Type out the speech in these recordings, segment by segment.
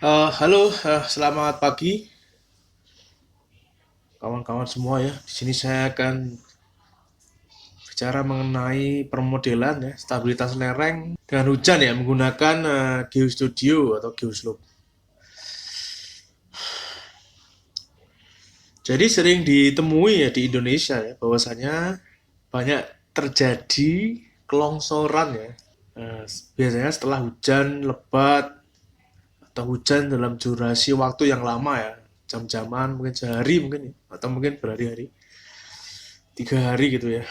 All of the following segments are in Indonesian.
Halo, selamat pagi kawan-kawan semua ya. Di sini saya akan bicara mengenai permodelan ya, stabilitas lereng dengan hujan ya menggunakan GeoStudio atau GeoSlope. Jadi sering ditemui ya di Indonesia ya bahwasanya banyak terjadi kelongsoran ya. Eh, Biasanya setelah hujan lebat atau hujan dalam durasi waktu yang lama ya, jam-jaman mungkin sehari mungkin ya, atau mungkin berhari-hari, 3 hari gitu ya.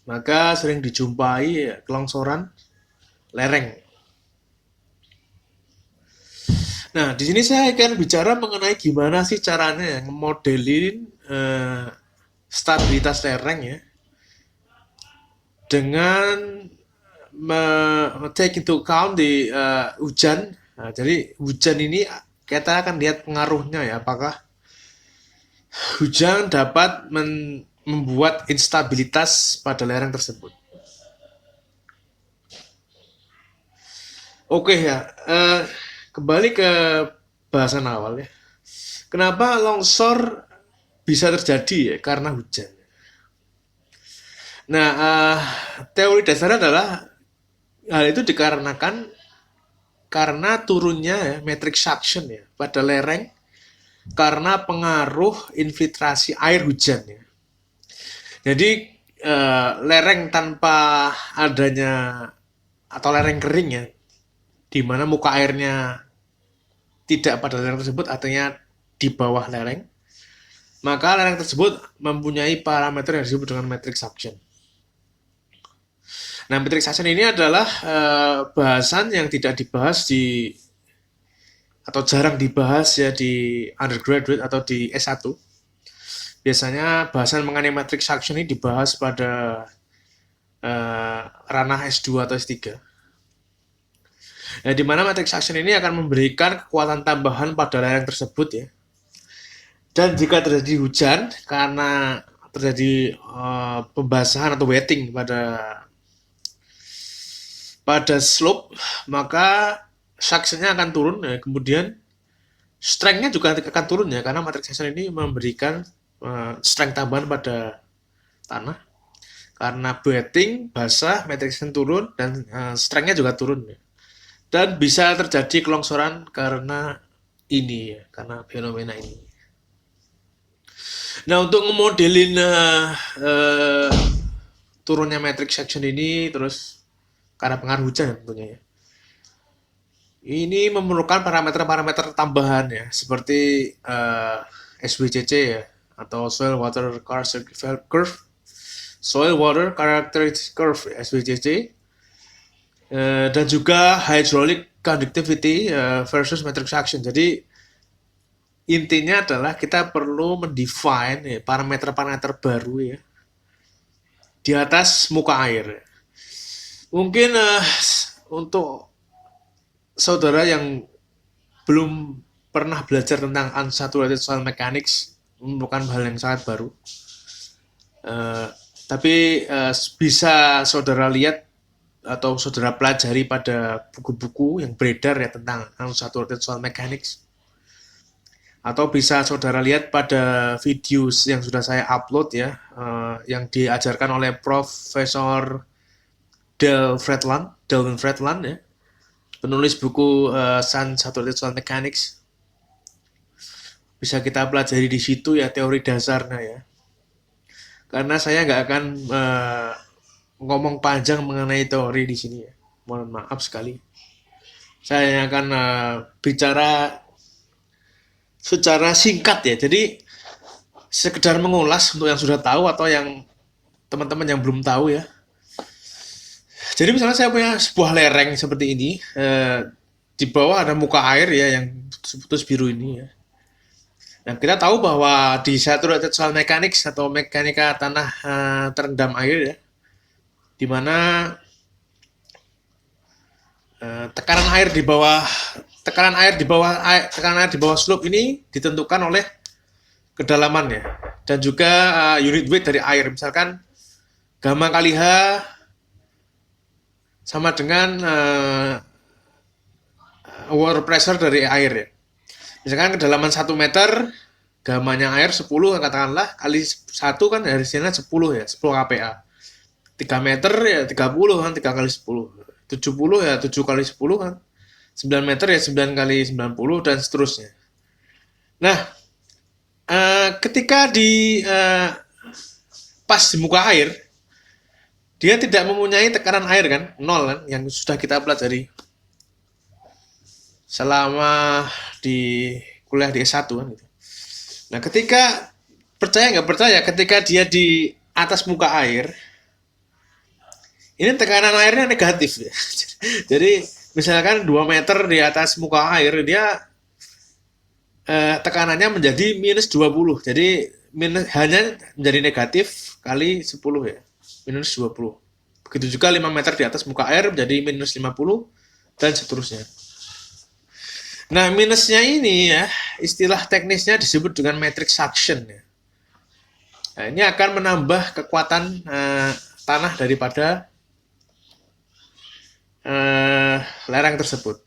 Maka sering dijumpai ya, kelongsoran lereng. Nah, di sini saya akan bicara mengenai gimana sih caranya ya ngemodelin stabilitas lereng ya dengan take into account di hujan. Nah, jadi hujan ini kita akan lihat pengaruhnya ya, apakah hujan dapat membuat instabilitas pada lereng tersebut. Oke ya, kembali ke bahasan awal ya. Kenapa longsor bisa terjadi ya? Karena hujan. Nah, teori dasarnya adalah hal itu dikarenakan karena turunnya ya, metric suction ya pada lereng karena pengaruh infiltrasi air hujan ya. Jadi lereng tanpa adanya atau lereng kering ya, di mana muka airnya tidak pada lereng tersebut, artinya di bawah lereng, maka lereng tersebut mempunyai parameter yang disebut dengan metric suction. Nah, metric suction ini adalah bahasan yang tidak dibahas di atau jarang dibahas ya di undergraduate atau di S1. Biasanya bahasan mengenai metric suction ini dibahas pada ranah S2 atau S3. Nah, di mana metric suction ini akan memberikan kekuatan tambahan pada lereng tersebut ya. Dan jika terjadi hujan karena terjadi pembasahan atau wetting pada slope, maka suction-nya akan turun ya. Kemudian strength-nya juga akan turun ya, karena matrix suction ini memberikan strength tambahan pada tanah. Karena wetting, basah, matrix suction turun, dan strength-nya juga turun ya. Dan bisa terjadi kelongsoran karena ini ya, karena fenomena ini. Nah, untuk ngemodelin turunnya matrix section ini, terus karena pengaruh hujan tentunya ya. Ini memerlukan parameter-parameter tambahan ya, seperti SWCC ya, atau Soil Water Characteristic Curve, Soil Water Characteristic Curve SWCC, dan juga Hydraulic Conductivity versus Metric Suction. Jadi intinya adalah kita perlu mendefine ya, parameter-parameter baru ya di atas muka air. Mungkin untuk saudara yang belum pernah belajar tentang unsaturated soil mechanics, merupakan hal yang sangat baru. Tapi bisa saudara lihat atau saudara pelajari pada buku-buku yang beredar ya tentang unsaturated soil mechanics. Atau bisa saudara lihat pada video yang sudah saya upload ya, yang diajarkan oleh Profesor Delvin Fredland ya, penulis buku Unsaturated Soil Mechanics. Bisa kita pelajari di situ ya teori dasarnya ya. Karena saya nggak akan ngomong panjang mengenai teori di sini ya. Mohon maaf sekali. Saya akan bicara secara singkat ya. Jadi sekedar mengulas untuk yang sudah tahu atau yang teman-teman yang belum tahu ya. Jadi misalnya saya punya sebuah lereng seperti ini, di bawah ada muka air ya yang putus biru ini ya. Nah, kita tahu bahwa di saturated soil mechanics atau mekanika tanah terendam air ya, di mana tekanan air di bawah tekanan air di bawah slope ini ditentukan oleh kedalamannya dan juga unit weight dari air. Misalkan gamma kali H sama dengan water pressure dari air ya. Misalkan kedalaman 1 meter, gamanya air 10 katakanlah, kali 1 kan hasilnya 10 ya, 10 kPa. 3 meter ya 30 kan, 3 kali 10. 70 ya 7 kali 10 kan. 9 meter ya 9 kali 90 dan seterusnya. Nah, ketika pas di muka air, dia tidak mempunyai tekanan air kan, nol kan, yang sudah kita pelajari selama di kuliah di S1 kan gitu. Nah, ketika percaya nggak percaya, ketika dia di atas muka air, ini tekanan airnya negatif ya. Jadi misalkan 2 meter di atas muka air, dia tekanannya menjadi minus 20. Jadi hanya menjadi negatif kali 10 ya, minus 20. Begitu juga 5 meter di atas muka air menjadi minus 50 dan seterusnya. Nah, minusnya ini ya, istilah teknisnya disebut dengan metric suction ya. Nah, ini akan menambah kekuatan tanah daripada lereng tersebut.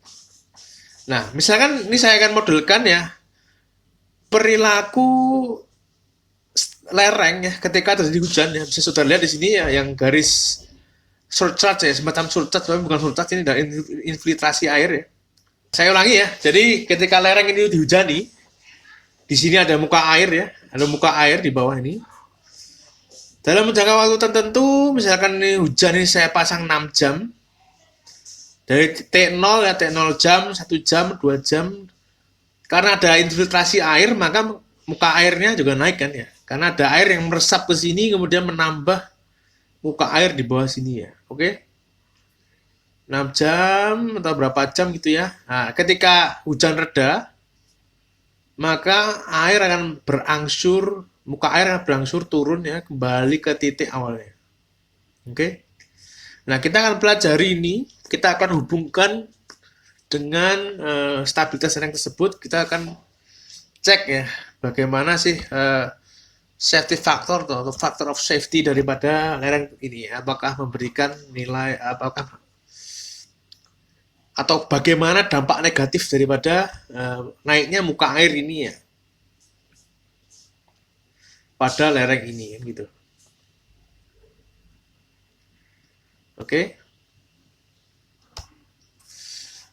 Nah, misalkan ini saya akan modelkan ya, perilaku lereng ya ketika terjadi hujan ya. Bisa saudara lihat di sini ya, yang garis surcharge ya, semacam surcharge, tapi bukan surcharge, ini dari infiltrasi air ya. Saya ulangi ya. Jadi ketika lereng ini dihujani, di sini ada muka air ya, ada muka air di bawah ini. Dalam jangka waktu tertentu, misalkan ini hujan ini saya pasang 6 jam. Dari T0 ya, T0 jam, 1 jam, 2 jam. Karena ada infiltrasi air, maka muka airnya juga naik kan ya. Karena ada air yang meresap ke sini, kemudian menambah muka air di bawah sini ya. Oke? 6 jam atau berapa jam gitu ya. Nah, ketika hujan reda, maka air akan berangsur, muka air akan berangsur turun ya, kembali ke titik awalnya. Oke? Nah, kita akan pelajari ini, kita akan hubungkan dengan stabilitas lereng tersebut. Kita akan cek ya, bagaimana sih safety factor atau factor of safety daripada lereng ini. Apakah memberikan nilai, apakah atau bagaimana dampak negatif daripada naiknya muka air ini ya pada lereng ini gitu. Oke.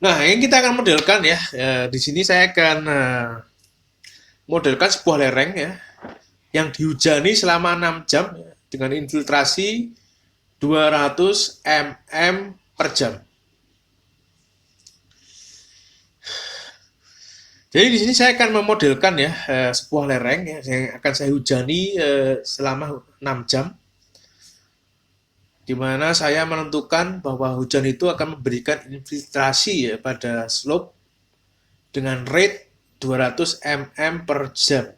Nah, yang kita akan modelkan ya, di sini saya akan modelkan sebuah lereng ya yang dihujani selama 6 jam ya, dengan infiltrasi 200 mm per jam. Jadi di sini saya akan memodelkan ya sebuah lereng ya, yang akan saya hujani selama 6 jam, di mana saya menentukan bahwa hujan itu akan memberikan infiltrasi ya pada slope dengan rate 200 mm per jam.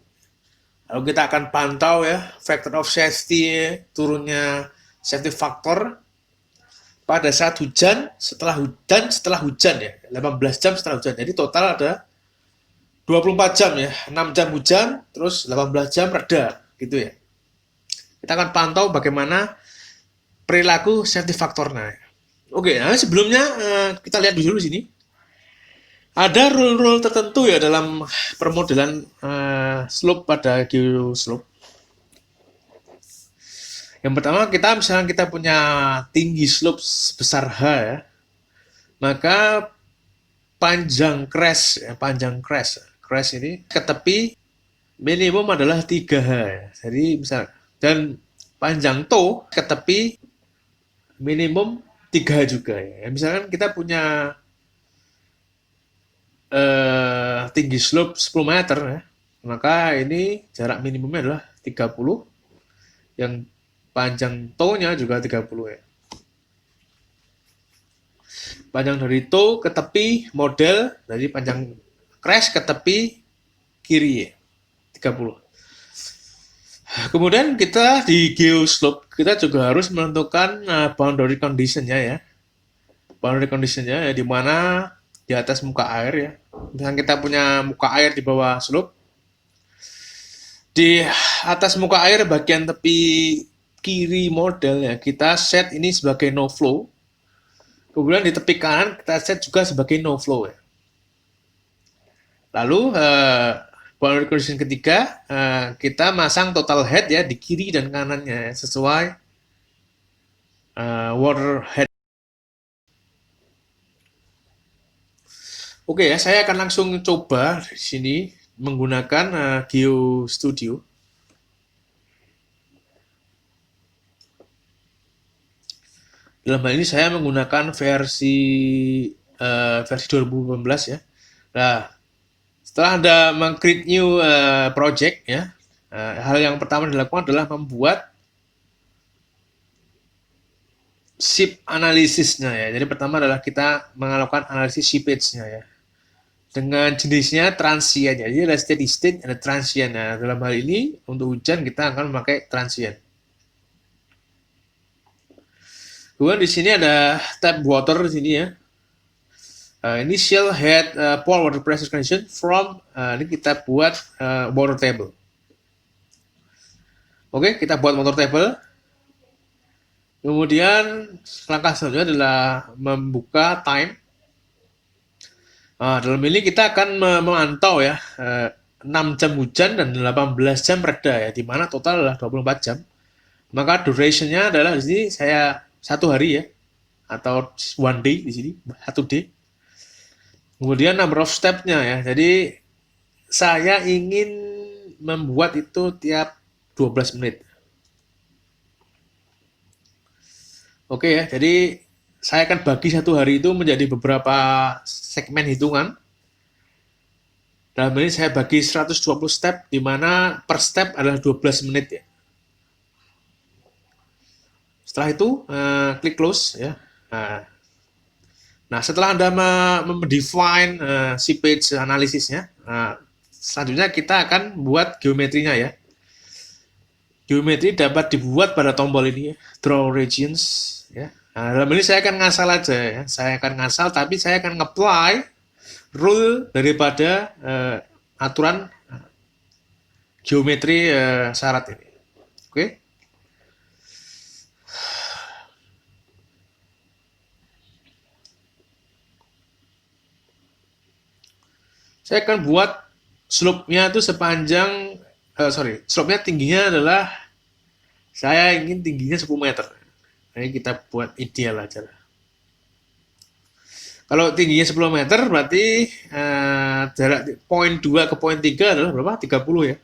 Lalu kita akan pantau ya factor of safety, turunnya safety factor pada saat hujan, setelah hujan ya, 18 jam setelah hujan. Jadi total ada 24 jam ya, 6 jam hujan, terus 18 jam reda, gitu ya. Kita akan pantau bagaimana perilaku safety factornya. Oke, nah sebelumnya kita lihat dulu di sini. Ada rule-rule tertentu ya dalam permodelan slope pada geoslope. Yang pertama, misalnya kita punya tinggi slope sebesar H ya, maka panjang crash ini ke tepi minimum adalah 3H ya. Jadi misal, dan panjang toe ke tepi minimum 3H juga ya. Misalkan kita punya tinggi slope 10 meter ya, maka ini jarak minimumnya adalah 30, yang panjang toe-nya juga 30 ya. Panjang dari toe ke tepi model, dari panjang crash ke tepi kiri ya, 30. Kemudian kita di geoslope, kita juga harus menentukan boundary condition-nya ya. Boundary condition-nya ya, di mana di atas muka air ya. Misalnya kita punya muka air di bawah slope. Di atas muka air bagian tepi kiri model ya, kita set ini sebagai no flow. Kemudian di tepi kanan kita set juga sebagai no flow ya. Lalu boundary condition ketiga, kita masang total head ya di kiri dan kanannya ya, sesuai water head. Oke ya, saya akan langsung coba di sini menggunakan Geo Studio. Dalam hal ini saya menggunakan versi 2018 ya. Nah, setelah Anda meng-create new project ya, hal yang pertama dilakukan adalah membuat ship analisisnya ya. Jadi pertama adalah kita melakukan analisis seepage-nya ya. Dengan jenisnya transient ya. Jadi ada steady state, ada transient. Nah, dalam hal ini untuk hujan kita akan memakai transient. Kemudian di sini ada tap water di sini ya. Initial head pour water pressure condition from ini kita buat water table. Oke, kita buat water table. Kemudian langkah selanjutnya adalah membuka time. Dalam ini kita akan memantau ya 6 jam hujan dan 18 jam reda ya, di mana total adalah 24 jam. Maka duration-nya adalah di sini saya 1 hari ya, atau 1 day di sini, 1 day. Kemudian number of step-nya ya. Jadi saya ingin membuat itu tiap 12 menit. Oke ya, jadi saya akan bagi 1 hari itu menjadi beberapa segmen hitungan. Dalam ini saya bagi 120 step, di mana per step adalah 12 menit ya. Setelah itu, klik close ya. Nah, setelah Anda mendefine seepage analisisnya, selanjutnya kita akan buat geometrinya ya. Geometri dapat dibuat pada tombol ini ya, draw regions ya. Nah, dalam ini saya akan ngasal aja ya. Saya akan ngasal, tapi saya akan nge-apply rule daripada aturan geometri syarat ini. Oke. Saya akan buat slope-nya itu sepanjang slope-nya tingginya adalah saya ingin tingginya 10 meter. Ini kita buat ideal aja lah. Kalau tingginya 10 meter berarti jarak poin 2 ke poin 3 adalah berapa? 30 ya.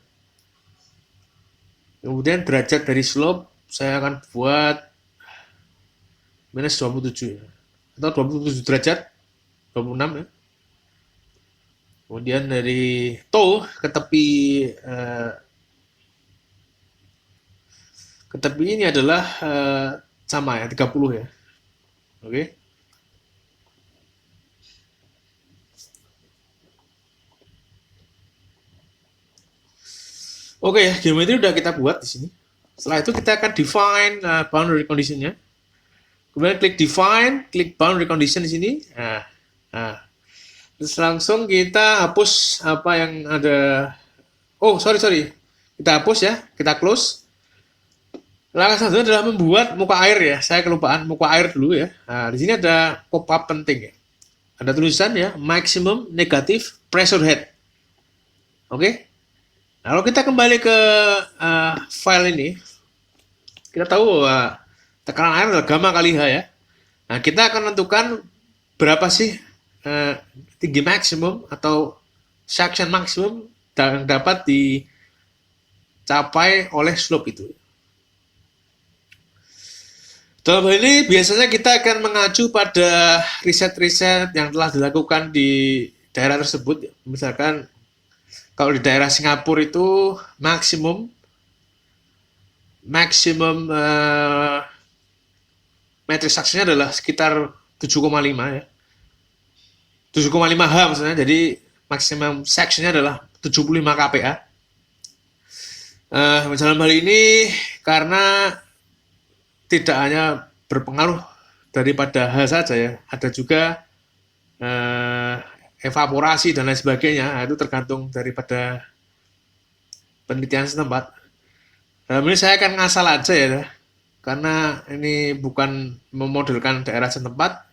Kemudian derajat dari slope saya akan buat minus 27 ya. Atau 27 derajat, 26 ya. Kemudian dari toe ke tepi ini adalah sama ya, 30 ya. Oke. Oke ya, geometri udah kita buat di sini. Setelah itu kita akan define boundary condition-nya. Kemudian klik define, klik boundary condition di sini. Terus langsung kita hapus apa yang ada. Oh, sorry. Kita hapus ya, kita close. Langkah selanjutnya adalah membuat muka air ya. Saya kelupaan muka air dulu ya. Nah, di sini ada pop-up penting ya. Ada tulisan ya, maximum negative pressure head. Oke. Lalu kita kembali ke file ini. Kita tahu bahwa tekanan air adalah gamma kali H ya. Nah, kita akan menentukan berapa sih tinggi maksimum atau suction maksimum yang dapat dicapai oleh slope itu. Dalam hal ini biasanya kita akan mengacu pada riset-riset yang telah dilakukan di daerah tersebut. Misalkan kalau di daerah Singapura itu maksimum metric suction-nya adalah sekitar 7,5 ya. 7,5 H maksudnya. Jadi maksimum section-nya adalah 75 kPa. Dalam hal ini karena tidak hanya berpengaruh daripada H saja ya, ada juga evaporasi dan lain sebagainya. Itu tergantung daripada penelitian setempat. Dalam ini saya akan ngasal aja ya, karena ini bukan memodelkan daerah setempat,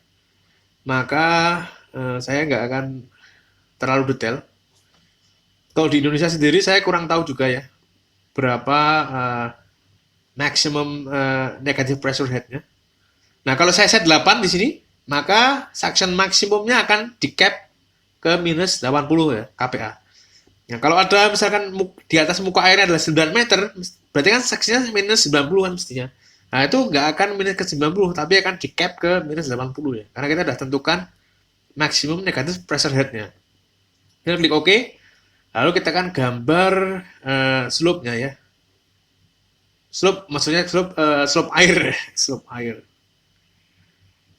maka saya nggak akan terlalu detail. Kalau di Indonesia sendiri saya kurang tahu juga ya berapa maximum negative pressure head-nya. Nah, kalau saya set 8 di sini, maka suction maksimumnya akan di cap ke minus 80 ya, kPa. Nah, kalau ada misalkan di atas muka airnya adalah 9 meter, berarti kan suctionnya minus 90 kan mestinya. Nah, itu nggak akan minus ke 90, tapi akan di cap ke minus 80 ya. Karena kita sudah tentukan maksimum negatif pressure head-nya. Kita klik OK, lalu kita akan gambar slope-nya ya. Slope, maksudnya slope air, slope air.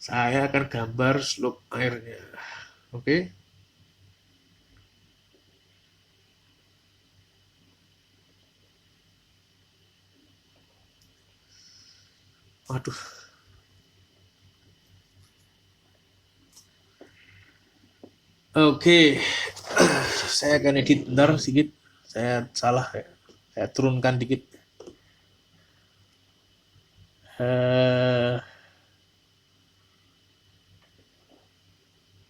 Saya akan gambar slope airnya. Oke. Waduh. Oke. Saya akan edit bentar sedikit. Saya salah ya. Saya turunkan dikit.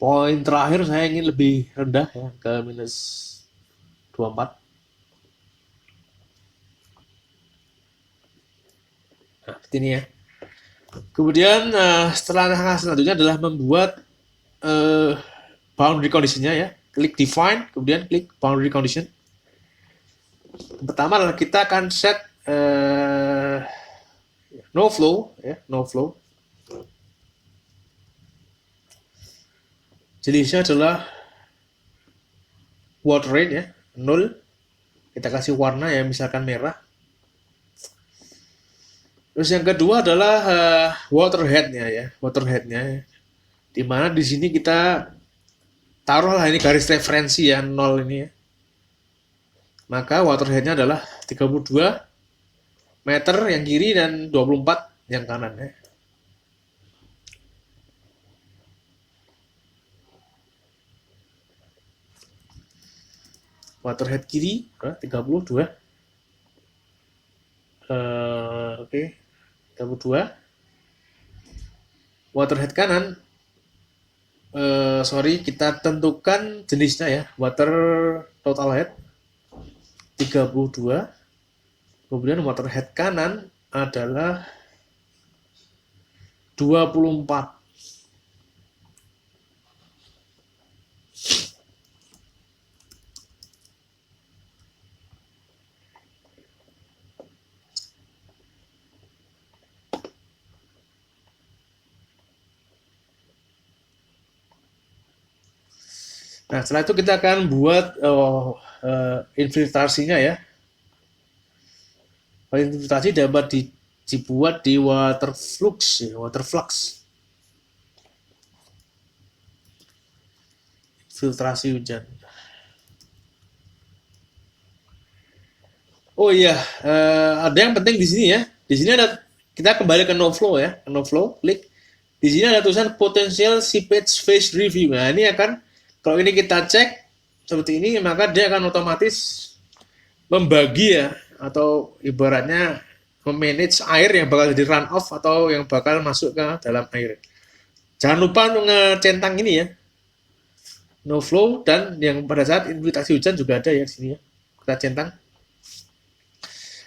Poin terakhir saya ingin lebih rendah ya, ke minus 24. Nah, seperti ini ya. Kemudian setelah selanjutnya adalah membuat boundary condition-nya ya. Klik define, kemudian klik boundary condition. Pertama adalah kita akan set no flow ya, no flow. Jenisnya adalah water rate ya, 0. Kita kasih warna ya, misalkan merah. Terus yang kedua adalah water head-nya ya, water head-nya. Dimana di sini kita taruhlah ini garis referensi ya, 0 ini ya. Maka water head-nya adalah 32 meter yang kiri dan 24 yang kanan ya. Waterhead kiri 32. Oke. 32. Waterhead kanan kita tentukan jenisnya ya. Water total head 32. Kemudian waterhead kanan adalah 24. Nah, setelah itu kita akan buat infiltrasinya ya. Infiltrasi dapat dibuat di water flux ya, water flux. Filtrasi hujan. Oh iya, ada yang penting di sini ya. Di sini ada, kita kembali ke no flow ya, ke no flow, klik. Di sini ada tulisan potential seepage phase review. Nah, ini akan, kalau ini kita cek seperti ini, maka dia akan otomatis membagi ya, atau ibaratnya memanage air yang bakal jadi run off atau yang bakal masuk ke dalam air. Jangan lupa ngecentang ini ya, no flow, dan yang pada saat infiltrasi hujan juga ada ya di sini ya. Kita centang.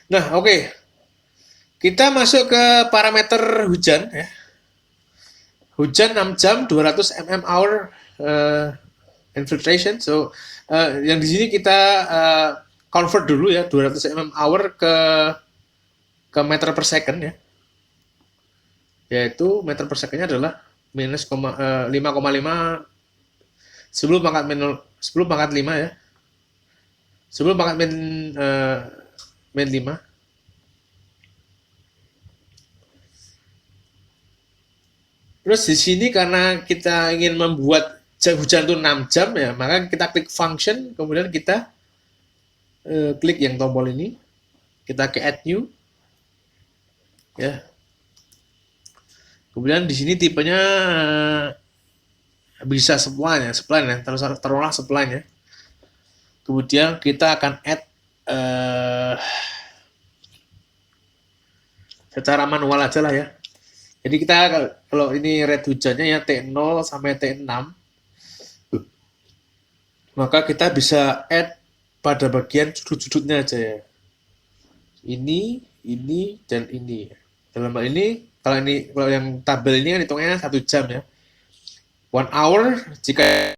Nah, oke. Kita masuk ke parameter hujan ya. Hujan 6 jam 200 mm hour infiltration. So yang di sini kita convert dulu ya 200 mm hour ke meter per second ya. Yaitu meter per secondnya adalah minus 5,5 sebelum pangkat 5 ya. Sebelum pangkat min 5. Terus di sini karena kita ingin membuat hujan itu 6 jam ya, maka kita klik function, kemudian kita klik yang tombol ini, kita ke add new, ya. Kemudian di sini tipenya bisa supply ya, taruhlah supply ya. Kemudian kita akan add secara manual aja lah ya. Jadi kita kalau ini rate hujannya ya T0 sampai T6, maka kita bisa add pada bagian sudut-sudutnya aja ya. Ini, dan ini. Dalam hal ini, kalau yang tabel ini kan hitungnya 1 jam ya. 1 hour jika.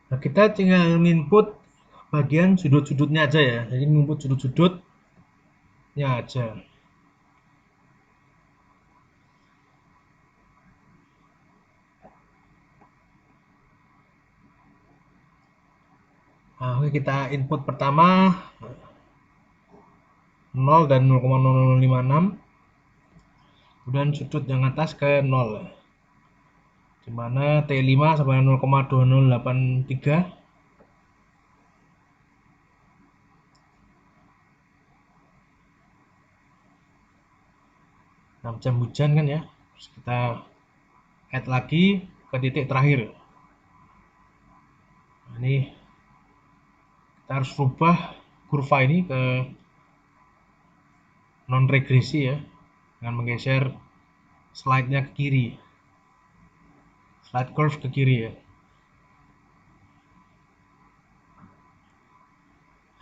Nah, kita tinggal input bagian sudut-sudutnya aja ya. Jadi input sudut-sudutnya aja. Nah, oke, kita input pertama 0 dan 0,0056. Kemudian sudut yang atas ke 0. Di mana T5 sama 0,2083. 6 jam hujan kan ya. Terus kita add lagi ke titik terakhir. Nah, ini kita harus rubah kurva ini ke non regresi ya, dengan menggeser slide-nya ke kiri, slide curve ke kiri ya.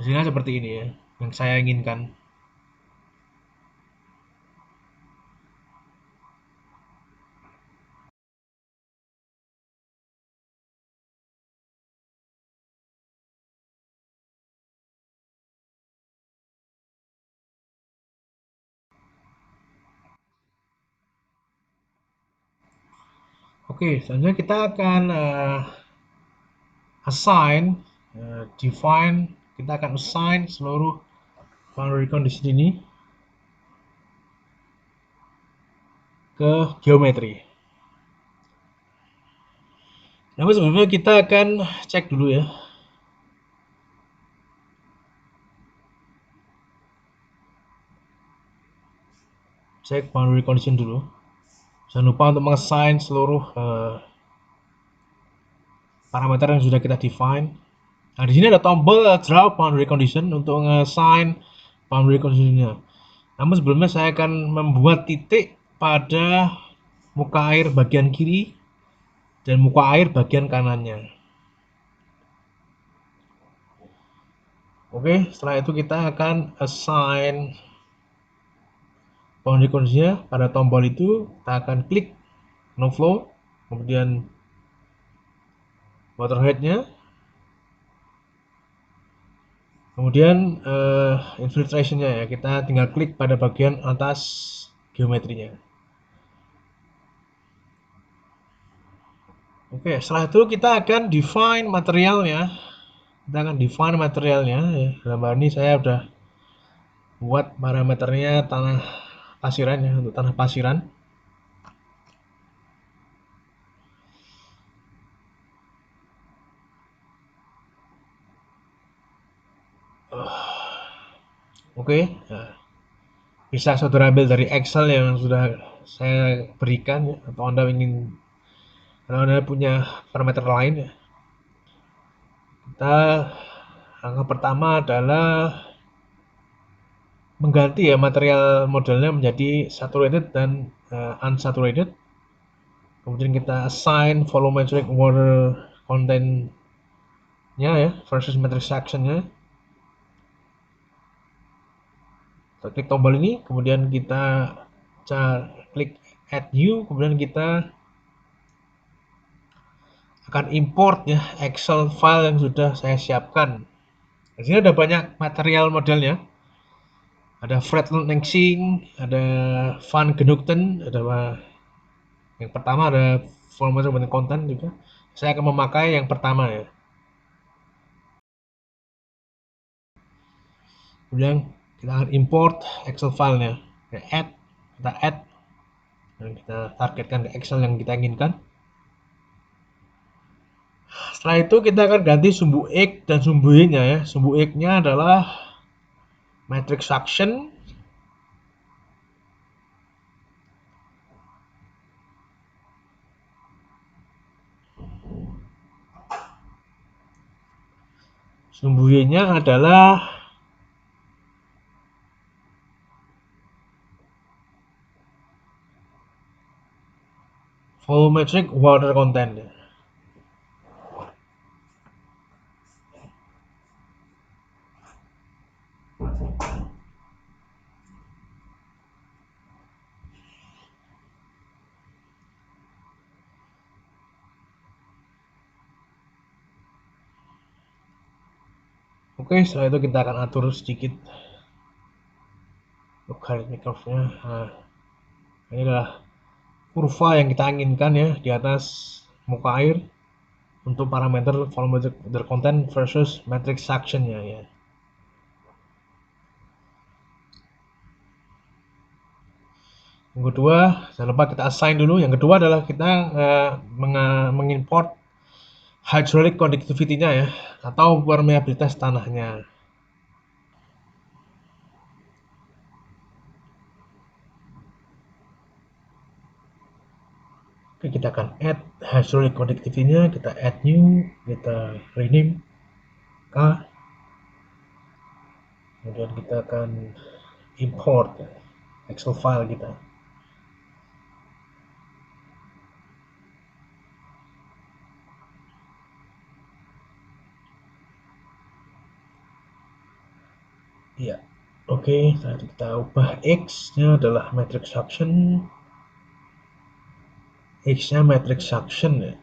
Hasilnya seperti ini ya, yang saya inginkan. Oke, selanjutnya kita akan define, kita akan assign seluruh boundary condition ini ke geometri. Namun sebelumnya kita akan cek dulu ya. Cek boundary condition dulu. Jangan lupa untuk mengassign seluruh parameter yang sudah kita define. Nah, di sini ada tombol draw boundary condition untuk nge-assign boundary conditionnya. Namun sebelumnya saya akan membuat titik pada muka air bagian kiri dan muka air bagian kanannya. Oke, setelah itu kita akan assign boundary conditionnya pada tombol itu. Kita akan klik no flow, kemudian waterhead-nya, kemudian infiltration-nya ya, kita tinggal klik pada bagian atas geometrinya. Oke, setelah itu kita akan define materialnya. Kita akan define materialnya ya. Dalam hal ini saya udah buat parameternya tanah pasiran ya, untuk tanah pasiran. Oke, nah, bisa saudara ambil dari Excel yang sudah saya berikan ya, atau kalau Anda punya parameter lain ya. Kita langkah pertama adalah mengganti ya material modelnya menjadi saturated dan unsaturated. Kemudian kita assign volumetric water content-nya ya versus metric section-nya. Kita klik tombol ini, kemudian kita klik add new, kemudian kita akan import ya Excel file yang sudah saya siapkan. Di sini ada banyak material modelnya. Ada Fredland Nexing, ada Van Genugten, ada yang pertama ada volumetric content juga. Saya akan memakai yang pertama ya. Kemudian kita akan import Excel filenya. Kita add, dan kita targetkan ke Excel yang kita inginkan. Setelah itu kita akan ganti sumbu X dan sumbu Y-nya ya. Sumbu X-nya adalah metric suction. Sumbu Y-nya adalah volumetric water content. Oke, setelah itu kita akan atur sedikit logarithmic curve-nya. Nah, ini adalah kurva yang kita inginkan ya di atas muka air untuk parameter volumetric water content versus matrix suction-nya ya. Yang kedua, jangan lupa kita assign dulu. Yang kedua adalah kita mengimport hydraulic conductivity-nya ya, atau permeabilitas tanahnya. Oke, kita akan add hydraulic conductivity-nya, kita add new, kita rename K. Kemudian kita akan import Excel file kita. Iya. Oke, setelah itu kita ubah X-nya adalah matrix suction. X-nya matrix suction ya.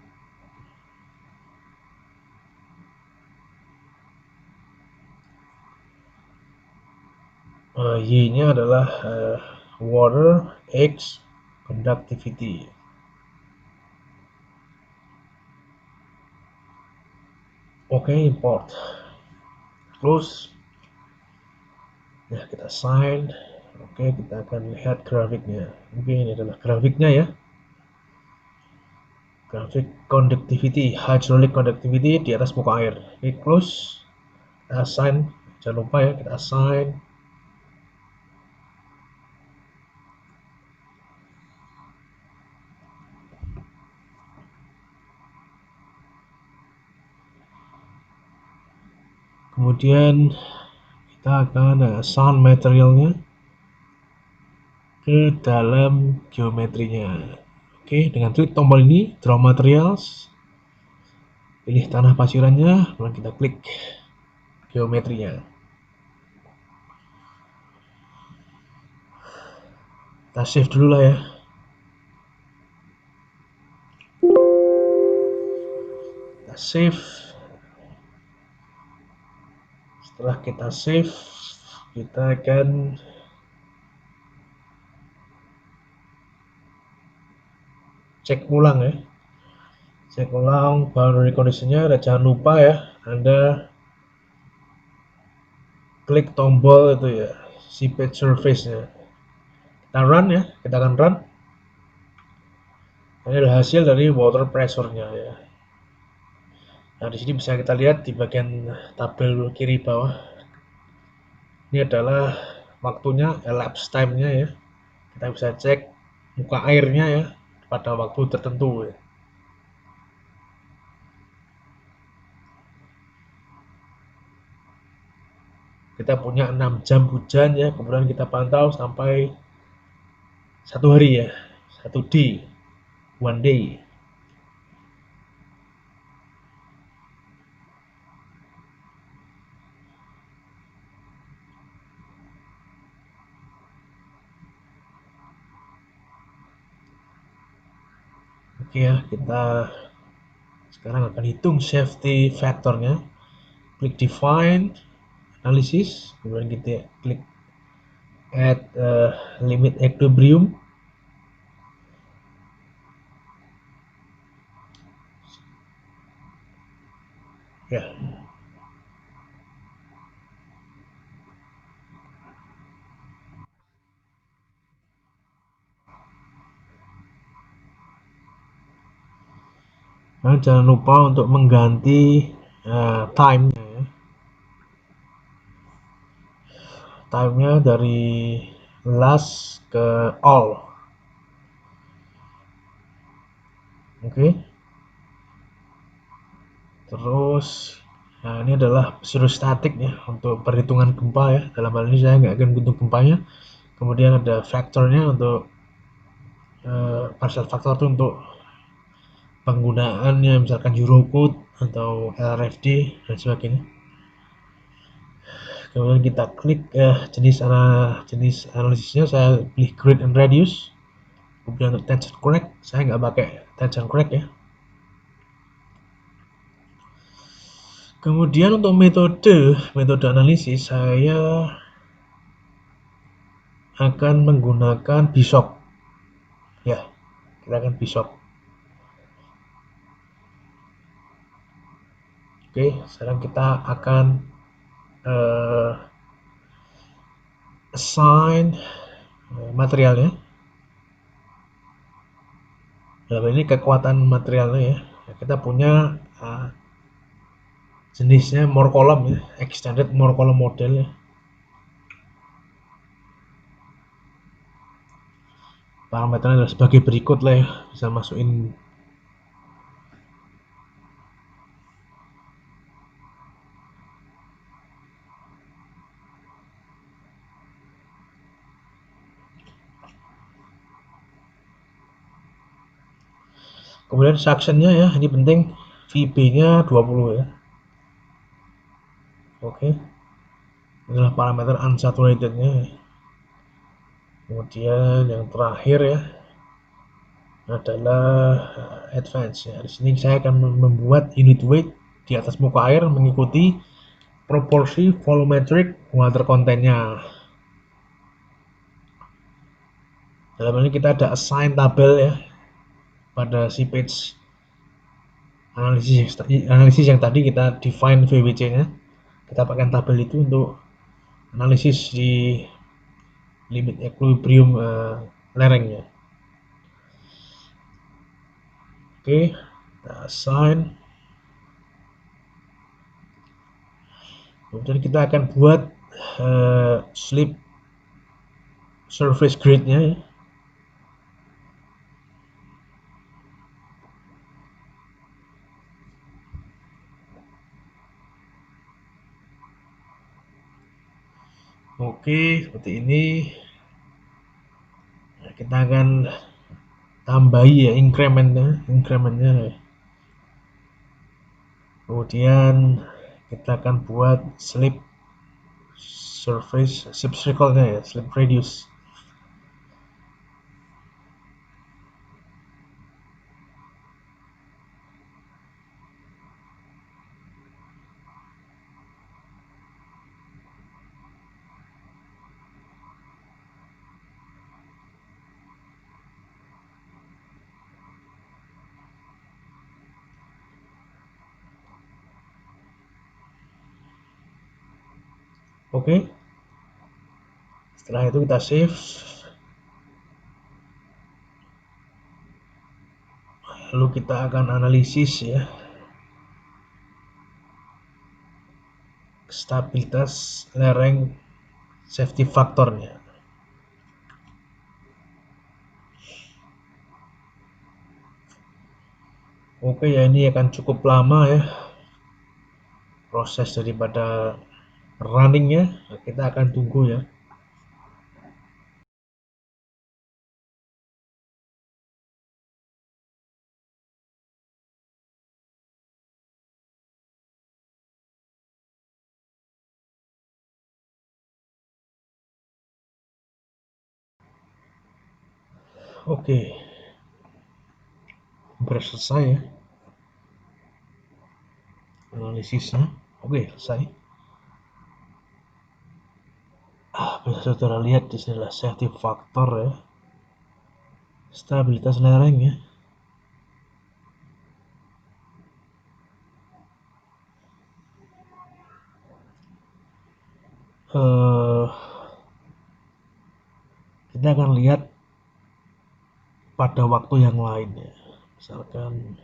Y-nya adalah water X conductivity. Oke, import. Close. Ya, kita sign. Oke, kita akan lihat grafiknya. Oke, ini adalah grafiknya ya. Grafik conductivity, hydraulic conductivity di atas muka air. Oke, close. Kita assign. Jangan lupa ya, kita assign. Kemudian kita akan assign materialnya ke dalam geometrinya. Oke, dengan klik tombol ini, draw materials, pilih tanah pasirannya, lalu kita klik geometrinya. Kita save dulu lah ya. Kita save. Setelah kita save, kita akan cek ulang ya. Cek ulang boundary condition-nya, dan jangan lupa ya, Anda klik tombol itu ya, seepage surface-nya. Kita run ya, kita akan run. Ini adalah hasil dari water pressure-nya ya. Nah, di sini bisa kita lihat di bagian tabel kiri bawah. Ini adalah waktunya, elapsed time-nya ya. Kita bisa cek muka airnya ya pada waktu tertentu ya. Kita punya 6 jam hujan ya, kemudian kita pantau sampai 1 hari ya, 1 day, 1 day. Oke ya, kita sekarang akan hitung safety factornya. Klik define, analysis, kemudian kita klik add limit equilibrium. Ya. Nah, jangan lupa untuk mengganti time-nya ya. Time-nya dari last ke all. Oke. Terus, nah ini adalah pseudostatik ya untuk perhitungan gempa ya. Dalam hal ini saya nggak akan hitung gempanya. Kemudian ada faktornya untuk partial factor itu untuk penggunaannya, misalkan Eurocode atau LRFD dan sebagainya. Kemudian kita klik jenis analisisnya, saya pilih grid and radius. Kemudian untuk tension correct, saya nggak pakai tension correct ya. Kemudian untuk metode analisis, saya akan menggunakan Bishop. Ya, kita akan Bishop. Oke, sekarang kita akan assign materialnya. Dalam ini kekuatan materialnya ya. Kita punya jenisnya more column ya, extended more column model ya. Parameternya adalah sebagai berikut lah ya, bisa masukin kemudian suctionnya ya, ini penting, VB nya 20 ya. Oke, inilah parameter unsaturated nya. Kemudian yang terakhir ya adalah advance ya. Di sini saya akan membuat unit weight di atas muka air mengikuti proporsi volumetric water contentnya. Dalam ini kita ada assign tabel ya pada si page analisis yang tadi kita define VWC-nya. Kita pakai tabel itu untuk analisis di limit equilibrium lerengnya. Oke, kita assign. Kemudian kita akan buat slip surface grid-nya ya. Oke, seperti ini. Nah, kita akan tambahi ya incrementnya. Kemudian kita akan buat slip surface, slip circle-nya ya, slip radius. Oke. Setelah itu kita save. Lalu kita akan analisis ya stabilitas lereng safety faktornya. Oke ya, ini akan cukup lama ya proses daripada runningnya. Kita akan tunggu ya. Oke, hampir selesai ya analisisnya. Oke, selesai. Bisa saudara lihat di sini adalah safety factor ya, stabilitas lereng ya. Kita akan lihat pada waktu yang lain ya. Misalkan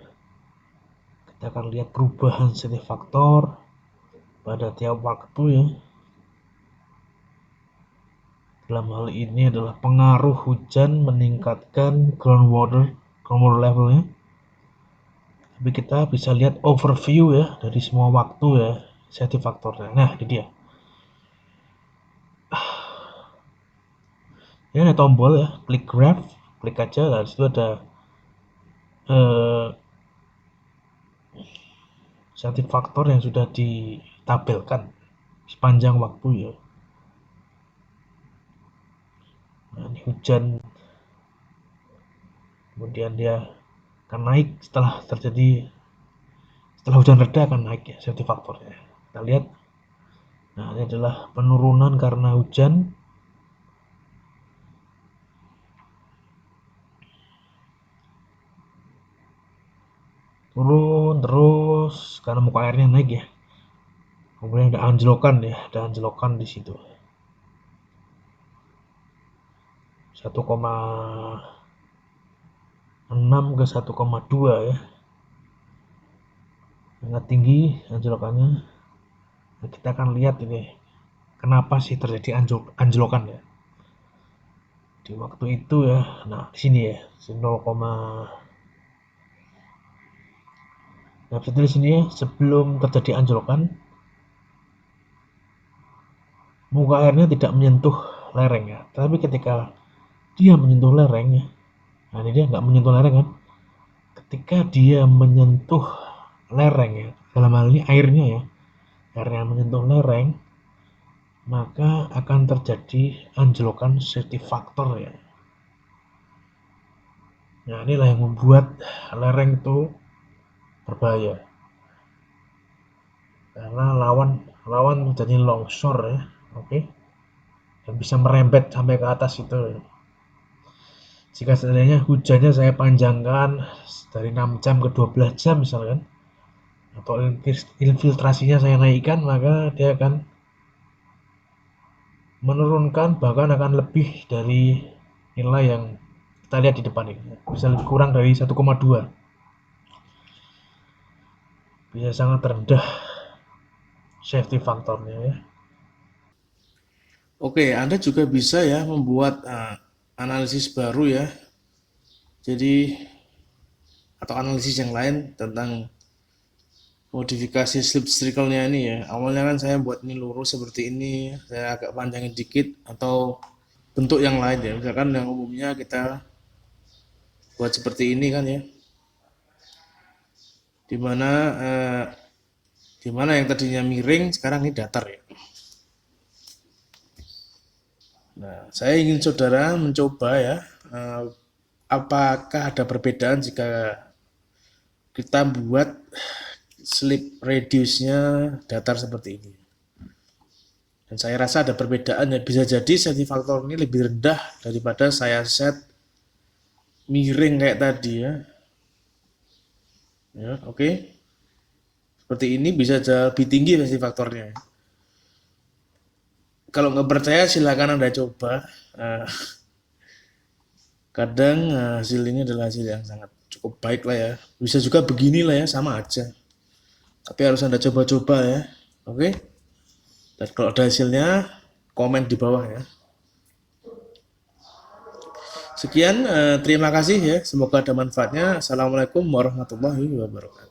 kita akan lihat perubahan safety factor pada tiap waktu ya. Dalam hal ini adalah pengaruh hujan meningkatkan groundwater levelnya. Tapi kita bisa lihat overview ya dari semua waktu ya safety faktornya. Nah, ini dia. Ini ada tombol ya, klik graph, klik aja. Nah, disitu ada safety faktor yang sudah ditabelkan sepanjang waktu ya. Nah, ini hujan, kemudian dia akan naik setelah hujan reda akan naik ya safety faktornya. Kita lihat, nah ini adalah penurunan karena hujan. Turun terus karena muka airnya naik ya. Kemudian ada anjlokan ya, ada anjlokan di situ. 1,6 ke 1,2 ya. Sangat tinggi anjlokannya. Nah, kita akan lihat ini kenapa sih terjadi anjlokan ya. Di waktu itu ya. Nah, di sini ya, 0, nah, di sini ya, sebelum terjadi anjlokan, muka airnya tidak menyentuh lereng ya. Tapi ketika dia menyentuh lereng ya, nah ini dia nggak menyentuh lereng kan. Ketika dia menyentuh lereng ya, dalam hal ini airnya ya, airnya menyentuh lereng, maka akan terjadi anjlokan safety factor ya. Nah, inilah yang membuat lereng itu berbahaya. Karena lawan menjadi longsor ya. Oke. Dan bisa merembet sampai ke atas itu. Jika seandainya hujannya saya panjangkan dari 6 jam ke 12 jam misalkan, atau infiltrasinya saya naikkan, maka dia akan menurunkan, bahkan akan lebih dari nilai yang kita lihat di depan ini. Bisa lebih kurang dari 1,2. Bisa sangat rendah safety faktornya ya. Oke, Anda juga bisa ya membuat analisis baru ya. Jadi atau analisis yang lain tentang modifikasi slip trickle-nya ini ya. Awalnya kan saya buat ini lurus seperti ini, saya agak panjangin dikit atau bentuk yang lain ya. Misalkan yang umumnya kita buat seperti ini kan ya. Dimana dimana yang tadinya miring sekarang ini datar ya. Nah, saya ingin saudara mencoba ya, apakah ada perbedaan jika kita buat slip radiusnya datar seperti ini. Dan saya rasa ada perbedaan ya, bisa jadi safety factor ini lebih rendah daripada saya set miring kayak tadi ya. Ya, oke. Seperti ini bisa lebih tinggi safety faktornya. Kalau nggak percaya silakan Anda coba. Kadang hasil ini adalah hasil yang sangat cukup baik lah ya. Bisa juga begini lah ya, sama aja. Tapi harus Anda coba-coba ya. Oke. Dan kalau ada hasilnya, komen di bawah ya. Sekian, terima kasih ya. Semoga ada manfaatnya. Assalamualaikum warahmatullahi wabarakatuh.